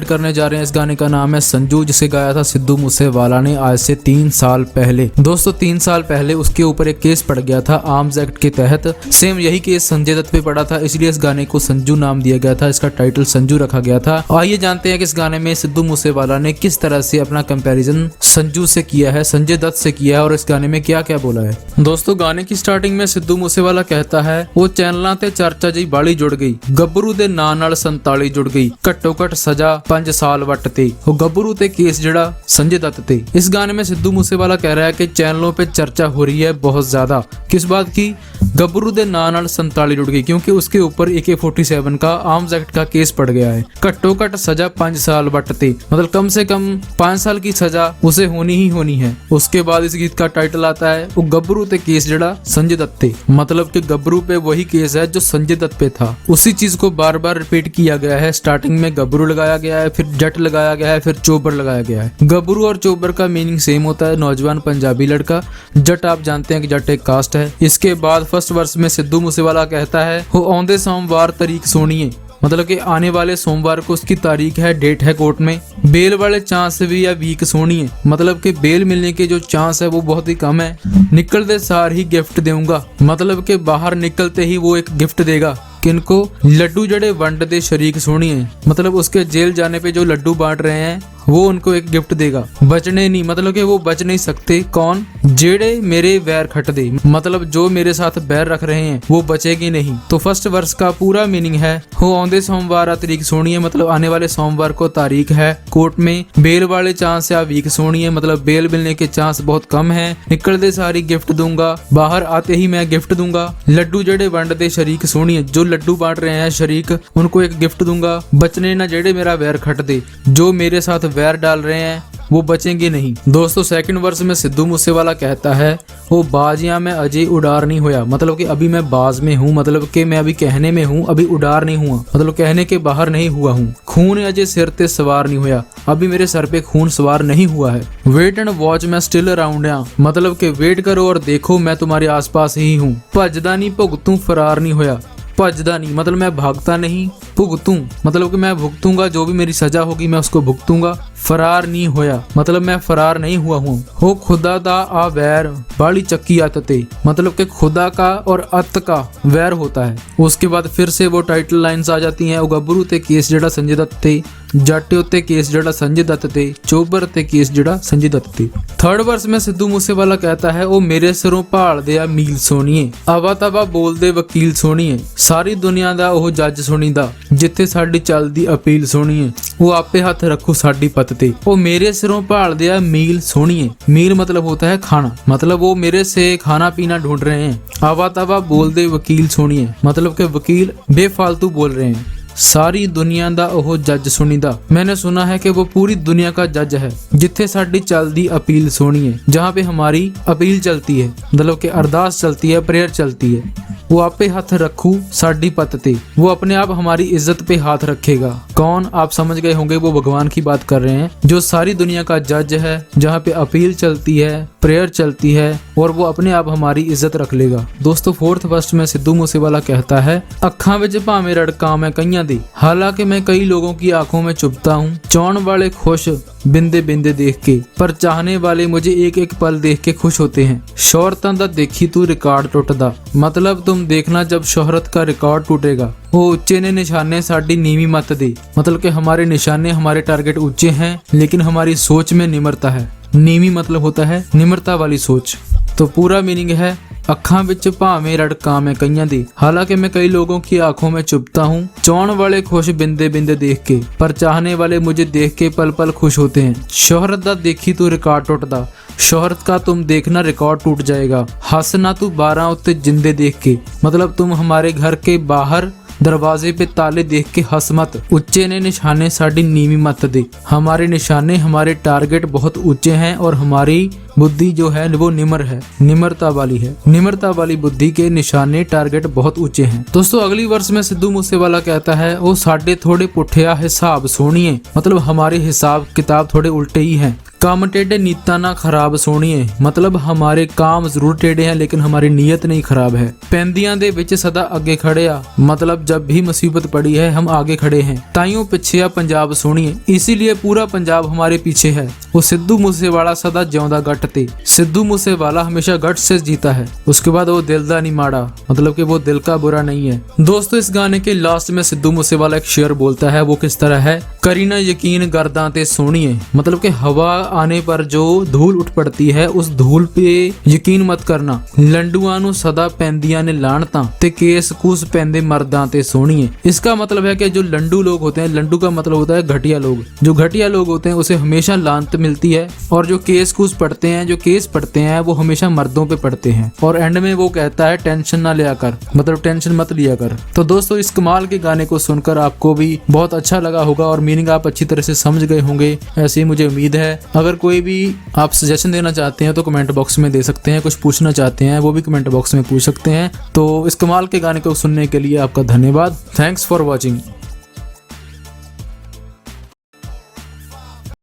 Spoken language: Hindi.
करने जा रहे हैं। इस गाने का नाम है संजू, जिसे गाया था सिद्धू मूसेवाला ने आज से 3 साल पहले। दोस्तों 3 साल पहले उसके ऊपर एक केस पड़ गया था आर्म्स एक्ट के तहत। सेम यही केस संजय दत्त पे पड़ा था, इसलिए इस गाने को संजू नाम दिया गया था। इसका टाइटल संजू रखा गया था। आइए जानते हैं कि इस गाने में सिद्धू मूसेवाला ने किस तरह से अपना कंपैरिजन संजू से किया है, संजय दत्त से किया है और इस गाने में क्या क्या बोला है। दोस्तों गाने की स्टार्टिंग में सिद्धू मूसेवाला कहता है, वो चैनलों ते चर्चा जी बाली जुड़ गई, गब्बरू दे नां नाल 47 जुड़ गई, घट्टो घट सजा 5 साल वट ते। वो गब्बरू ते केस जड़ा संजय दत्त ते। इस गाने में सिद्धू मूसेवाला कह रहा है कि चैनलों पे चर्चा हो रही है बहुत ज्यादा। किस बात की? गब्बरू दे नां नाल 47 जुड़ गई, क्योंकि उसके ऊपर AK-47 का आर्म्स एक्ट का केस पड़ गया है। घट्टो घट सजा 5 साल वट ते, मतलब कम से कम 5 साल की सजा उसे होनी ही होनी है। उसके बाद इस गीत का टाइटल आता है, वो गब्बरू ते केस जड़ा संजय दत्त ते, मतलब कि गब्बरू पे वही केस है जो संजय दत्त पे था। उसी चीज को बार बार रिपीट किया गया है। स्टार्टिंग में गब्बरू लगाया गया है, फिर जट लगाया गया है, फिर चोबर लगाया गया है। गब्बरू और चोबर का मीनिंग सेम होता है, नौजवान पंजाबी लड़का। जट आप जानते हैं कि जट एक कास्ट है। इसके बाद फर्स्ट वर्स में सिद्धू मूसेवाला कहता है, वो औंदे सोमवार तारीख सोनिए, मतलब कि आने वाले सोमवार को उसकी तारीख है, डेट है कोर्ट में। बेल वाले चांस भी या वीक सोनी है, मतलब कि बेल मिलने के जो चांस है वो बहुत ही कम है। निकलते सार ही गिफ्ट दूंगा, मतलब कि बाहर निकलते ही वो एक गिफ्ट देगा। किनको? लड्डू जड़े वंड दे शरीक सोनी है, मतलब उसके जेल जाने पे जो लड्डू बांट रहे हैं वो उनको एक गिफ्ट देगा। बचने नहीं, मतलब कि वो बच नहीं सकते। कौन? जेड़े मेरे वैर खट दे, मतलब जो मेरे साथ बैर रख रहे हैं वो बचेगी नहीं। तो फर्स्ट वर्स का पूरा मीनिंग है, हो औंदे सोमवार तारीख सोनी है, मतलब आने वाले सोमवार को तारीख है कोर्ट में। बेल वाले चांस या वीक सोनी है, मतलब बेल मिलने के चांस बहुत कम है। निकलते सारी गिफ्ट दूंगा, बाहर आते ही मैं गिफ्ट दूंगा। लड्डू जड़े वंड दे शरीक सोनी है, जो लड्डू बांट रहे हैं शरीक, उनको एक गिफ्ट दूंगा। बचने ना जेड़े मेरा वैर खट दे, जो मेरे साथ वैर डाल रहे हैं वो बचेंगे नहीं। दोस्तों सेकंड वर्स में सिद्धू मूसेवाला कहता है, वो बाजियां में अजय उड़ार नहीं होया, मतलब कि अभी मैं बाज में हूँ, मतलब कि मैं अभी कहने में हूँ, अभी उड़ार नहीं हुआ, मतलब कहने के बाहर नहीं हुआ हूँ। खून अजय सिर ते सवार नहीं होया, अभी मेरे सर पे खून सवार नहीं हुआ है। वेट एंड वॉच मैं स्टिल अराउंड या, मतलब कि वेट करो और देखो मैं तुम्हारे आसपास ही हूँ। भजदा नहीं भुगतू फरार नहीं होया, भजदा नहीं मतलब मैं भागता नहीं, भुगतू मतलब कि मैं भुगतूंगा, जो भी मेरी सजा होगी मैं उसको भुगतूंगा। फरार नहीं होया, मतलब मैं फरार नहीं हुआ हूँ। हो खुदा दा आ वैर बाली चक्की अतते, मतलब कि खुदा का और अत का वैर होता है। उसके बाद फिर से वो टाइटल लाइंस आ जाती हैं, गब्बरू ते केस जड़ा संजय दत्त ते, जट उत्ते केस जड़ा संजय दत्त ते, चोबर ते केस जड़ा संजय दत्त ते। थर्ड वर्स में सिद्धू मूसेवाला कहता है, ओ मेरे सिरों भाल दे आ मील सोनिए, आवा तवा बोल दे वकील सोनिए, सारी दुनिया दा ओह जज सुनीदा, जिथे साडी चलदी अपील सोनिए, वो आपे हथ रखू साडी पत ते। ओ मेरे सिरों भाल दे आ मील सोनिए, मील मतलब होता है खाना, मतलब वो मेरे से खाना पीना ढूंढ रहे हैं। आवा तवा बोल दे वकील सोनिए, मतलब के वकील बेफालतू बोल रहे हैं। सारी दुनिया दा ओह जज सुनीदा, मैंने सुना है कि वो पूरी दुनिया का जज है। जिथे साडी चलदी अपील सोनी है, जहाँ पे हमारी अपील चलती है, मतलब कि अरदास चलती है, प्रेयर चलती है। वो आपे हाथ रखू साडी पत ते, वो अपने आप हमारी इज्जत पे हाथ रखेगा। कौन? आप समझ गए होंगे, वो भगवान की बात कर रहे हैं, जो सारी दुनिया का जज है, जहाँ पे अपील चलती है, प्रेयर चलती है, और वो अपने आप हमारी इज्जत रख लेगा। दोस्तों फोर्थ वर्स में सिद्धू मूसेवाला कहता है, अखा विच भावें रड़का मैं कईयां दी, हालांकि मैं कई लोगों की आंखों में चुभता हूँ। चाहण वाले खुश बिंदे बिंदे देख के, पर चाहने वाले मुझे एक एक पल देख के खुश होते हैं। शोहरतां दा देखी तू रिकॉर्ड टुटदा, मतलब तुम देखना जब शोहरत का रिकॉर्ड टूटेगा। वो ऊंचे ने निशाने साडी नीवी मत दे, मतलब कि हमारे निशाने, हमारे टारगेट ऊंचे हैं, लेकिन हमारी सोच में निम्रता है। नीवी मतलब होता है निम्रता वाली सोच। तो पूरा मीनिंग है, अखां विच भावें रड़का मैं कईयां दी, हालांकि मैं कई लोगों की आंखों में चुभता हूँ। चाहण वाले खुश बिंदे बिंदे देख के, पर चाहने वाले मुझे देख के पल पल खुश होते हैं। शोहरत दा देखी तू रिकॉर्ड टुटदा, शोहरत का तुम देखना रिकॉर्ड टूट जाएगा। हंसना तू 12 उत्ते जिंदे देख के, मतलब तुम हमारे घर के बाहर दरवाजे पे ताले देख के हंस मत। ऊंचे ने निशाने साडी नीवी मत दे, हमारे निशाने, हमारे टारगेट बहुत ऊंचे हैं और हमारी बुद्धि जो है वो निम्र है, निम्रता वाली है। निम्रता वाली बुद्धि के निशाने, टारगेट बहुत ऊंचे हैं। दोस्तों अगली वर्ष में सिद्धू मूसेवाला कहता है, वो साडे थोड़े पुठिया हिसाब सोनिए, मतलब हमारे हिसाब किताब थोड़े उल्टे ही हैं। काम टेढ़े नीता ना खराब सोनिए, मतलब हमारे काम जरूर टेढ़े हैं लेकिन हमारी नीयत नहीं खराब है। पैंदियां दे विच सदा अगे खड़े आ, मतलब जब भी मुसीबत पड़ी है हम आगे खड़े हैं। ताइयों पिछे आ पंजाब सोनिए, इसीलिए पूरा पंजाब हमारे पीछे है। वो सिद्धू मूसेवाला सदा ज्योंदा गट ते, सिद्धू मूसेवाला हमेशा गट से जीता है। उसके बाद वो दिल दा नहीं माड़ा, मतलब कि वो दिल का बुरा नहीं है। दोस्तों इस गाने के लास्ट में सिद्धू मूसेवाला एक शेर बोलता है, वो किस तरह है, करी ना यकीन गर्दां ते सोनिए, मतलब कि हवा आने पर जो धूल उठ पड़ती है उस धूल पे यकीन मत करना। लंडुआ नु सदा पैंदियां ने लानता ते केस कूस पैंदे मर्दां ते सोनिए। इसका मतलब है कि जो लंडू लोग होते हैं, लंडू का मतलब होता है घटिया लोग, जो घटिया लोग होते हैं उसे हमेशा लानत मिलती है, और जो केस कूस पढ़ते हैं, जो केस पढ़ते हैं वो हमेशा मर्दों पे पढ़ते हैं। और एंड में वो कहता है टेंशन ना लिया कर, मतलब टेंशन मत लिया कर। तो दोस्तों इस कमाल के गाने को सुनकर आपको भी बहुत अच्छा लगा होगा और मीनिंग आप अच्छी तरह से समझ गए होंगे, ऐसी मुझे उम्मीद है। अगर कोई भी आप सजेशन देना चाहते हैं तो कमेंट बॉक्स में दे सकते हैं, कुछ पूछना चाहते हैं वो भी कमेंट बॉक्स में पूछ सकते हैं। तो इस कमाल के गाने को सुनने के लिए आपका धन्यवाद। Thanks for watching.